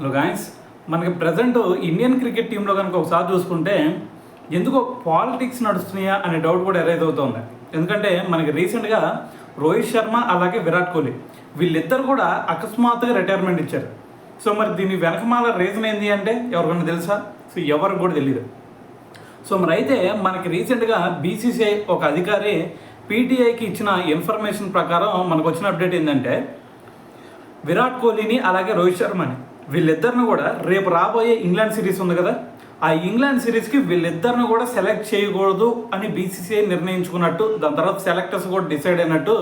Hello guys, మనకి present Indian cricket టీంలో కనుక ఒకసారి చూసుకుంటే ఎందుకో పాలిటిక్స్ నడుస్తున్నాయా అనే డౌట్ కూడా ఎరైజ్ అవుతుంది. ఎందుకంటే మనకి రీసెంట్గా రోహిత్ శర్మ అలాగే విరాట్ కోహ్లీ వీళ్ళిద్దరు కూడా అకస్మాత్తుగా రిటైర్మెంట్ ఇచ్చారు. సో మరి దీని వెనకమాల రీజన్ ఏంటి అంటే ఎవరికైనా తెలుసా? సో ఎవరికి కూడా తెలియదు. సో మరి అయితే మనకి రీసెంట్గా బీసీసీఐ ఒక అధికారి పీటీఐకి ఇచ్చిన ఇన్ఫర్మేషన్ ప్రకారం మనకు వచ్చిన అప్డేట్ ఏంటంటే విరాట్ కోహ్లీని అలాగే రోహిత్ శర్మని వీళ్ళిద్దరిని కూడా రేపు రాబోయే ఇంగ్లాండ్ సిరీస్ ఉంది కదా, ఆ ఇంగ్లాండ్ సిరీస్కి వీళ్ళిద్దరిని కూడా సెలెక్ట్ చేయకూడదు అని బీసీసీఐ నిర్ణయించుకున్నట్టు, దాని తర్వాత సెలెక్టర్స్ కూడా డిసైడ్ అయినట్టు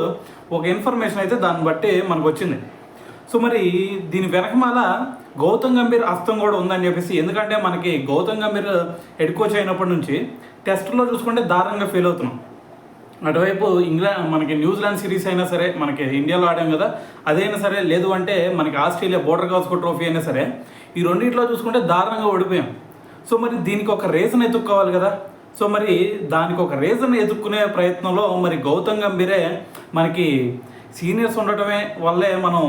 ఒక ఇన్ఫర్మేషన్ అయితే దాన్ని బట్టి మనకు వచ్చింది. సో మరి దీని వెనకమాల గౌతమ్ గంభీర్ హస్తం కూడా ఉందని చెప్పేసి, ఎందుకంటే మనకి గౌతమ్ గంభీర్ హెడ్ కోచ్ అయినప్పటి నుంచి టెస్ట్లో చూసుకుంటే దారుణంగా ఫెయిల్ అవుతున్నాం. అటువైపు మనకి న్యూజిలాండ్ సిరీస్ అయినా సరే, మనకి ఇండియాలో ఆడాం కదా అదైనా సరే, లేదు అంటే మనకి ఆస్ట్రేలియా బోర్డర్ గవాస్కర్ ట్రోఫీ అయినా సరే, ఈ రెండింటిలో చూసుకుంటే దారుణంగా ఓడిపోయాం. సో మరి దీనికి ఒక రీజన్ ఎత్తుక్కోవాలి కదా. సో మరి దానికి ఒక రీజన్ ఎత్తుక్కునే ప్రయత్నంలో మరి గౌతమ్ గంభీరే మనకి సీనియర్స్ ఉండటమే వల్లే మనం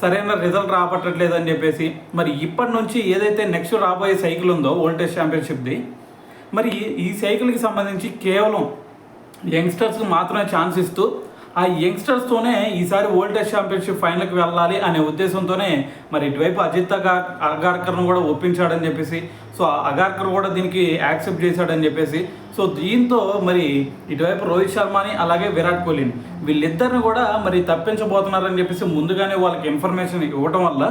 సరైన రిజల్ట్ రాబట్టట్లేదు అని చెప్పేసి, మరి ఇప్పటి నుంచి ఏదైతే నెక్స్ట్ రాబోయే సైకిల్ ఉందో వరల్డ్ టెస్ట్ ఛాంపియన్షిప్ది, మరి ఈ సైకిల్కి సంబంధించి కేవలం యంగ్స్టర్స్కి మాత్రమే ఛాన్స్ ఇస్తూ ఆ యంగ్స్టర్స్తోనే ఈసారి వరల్డ్ టెస్ట్ ఛాంపియన్షిప్ ఫైనల్కి వెళ్ళాలి అనే ఉద్దేశంతోనే మరి ఇటువైపు అజిత్ అగార్కర్ను కూడా ఒప్పించాడని చెప్పేసి, సో అగార్కర్ కూడా దీనికి యాక్సెప్ట్ చేశాడని చెప్పేసి, సో దీంతో మరి ఇటువైపు రోహిత్ శర్మని అలాగే విరాట్ కోహ్లీని వీళ్ళిద్దరిని కూడా మరి తప్పించబోతున్నారని చెప్పేసి ముందుగానే వాళ్ళకి ఇన్ఫర్మేషన్ ఇవ్వటం వల్ల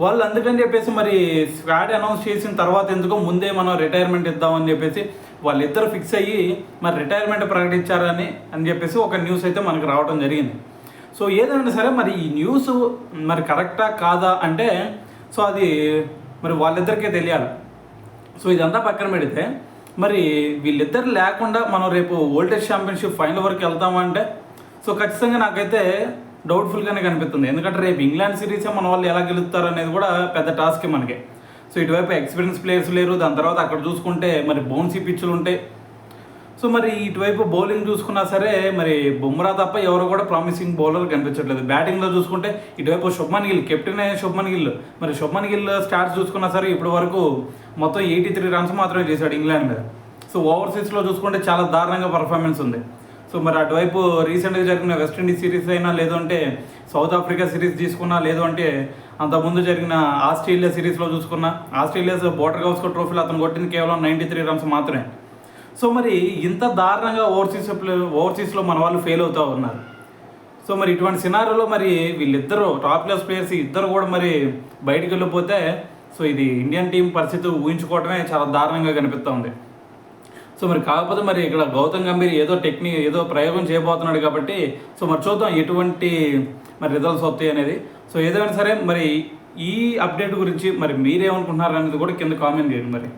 వాళ్ళు అందుకని చెప్పేసి మరి స్క్వాడ్ అనౌన్స్ చేసిన తర్వాత ఎందుకో ముందే మనం రిటైర్మెంట్ ఇద్దామని చెప్పేసి వాళ్ళిద్దరు ఫిక్స్ అయ్యి మరి రిటైర్మెంట్ ప్రకటించారని చెప్పేసి ఒక న్యూస్ అయితే మనకు రావడం జరిగింది. సో ఏదైనా సరే మరి ఈ న్యూస్ మరి కరెక్టా కాదా అంటే సో అది మరి వాళ్ళిద్దరికే తెలియాలి. సో ఇదంతా పక్కన పెడితే మరి వీళ్ళిద్దరు లేకుండా మనం రేపు వరల్డ్ టెస్ట్ ఛాంపియన్షిప్ ఫైనల్ వరకు వెళ్తామంటే సో ఖచ్చితంగా నాకైతే డౌట్ఫుల్గానే కనిపిస్తుంది. ఎందుకంటే రేపు ఇంగ్లాండ్ సిరీసే మన వాళ్ళు ఎలా గెలుస్తారు అనేది కూడా పెద్ద టాస్కే మనకి. సో ఇటువైపు ఎక్స్పీరియన్స్ ప్లేయర్స్ లేరు, దాని తర్వాత అక్కడ చూసుకుంటే మరి బౌన్సీ పిచ్చులు ఉంటాయి. సో మరి ఇటువైపు బౌలింగ్ చూసుకున్నా సరే మరి బుమ్రా తప్ప ఎవరు కూడా ప్రామిసింగ్ బౌలర్ కనిపించట్లేదు. బ్యాటింగ్లో చూసుకుంటే ఇటువైపు శుభ్మన్ గిల్, కెప్టెన్ అయిన శుభ్మన్ గిల్, మరి శుభ్మన్ గిల్ స్టార్ట్స్ చూసుకున్నా సరే ఇప్పటి వరకు మొత్తం 83 రన్స్ మాత్రమే చేశాడు ఇంగ్లాండ్ మీద. సో ఓవర్సీస్లో చూసుకుంటే చాలా దారుణంగా పర్ఫార్మెన్స్ ఉంది. సో మరి అటువైపు రీసెంట్గా జరిగిన వెస్టిండీస్ సిరీస్ అయినా, లేదంటే సౌత్ ఆఫ్రికా సిరీస్ తీసుకున్నా, లేదు అంటే అంతకుముందు జరిగిన ఆస్ట్రేలియా సిరీస్లో చూసుకున్నా, ఆస్ట్రేలియా బోర్డర్ గవాస్కర్ ట్రోఫీలో అతను కొట్టింది కేవలం 93 రన్స్ మాత్రమే. సో మరి ఇంత దారుణంగా ఓవర్సీస్లో మన వాళ్ళు ఫెయిల్ అవుతూ ఉన్నారు. సో మరి ఇటువంటి సినారియోలో మరి వీళ్ళిద్దరూ టాప్ క్లాస్ ప్లేయర్స్ ఇద్దరు కూడా మరి బయటకు వెళ్ళిపోతే సో ఇది ఇండియన్ టీం పరిస్థితి ఊహించుకోవడమే చాలా దారుణంగా కనిపిస్తూ ఉంది. సో మరి కాకపోతే మరి ఇక్కడ గౌతమ్ గంభీర్ ఏదో ప్రయోగం చేయబోతున్నాడు కాబట్టి సో మరి చూద్దాం ఎటువంటి మరి రిజల్ట్స్ వస్తాయి అనేది. సో ఏదైనా సరే మరి ఈ అప్డేట్ గురించి మరి మీరేమనుకుంటున్నారు అనేది కూడా కింద కామెంట్ చేయండి మరి.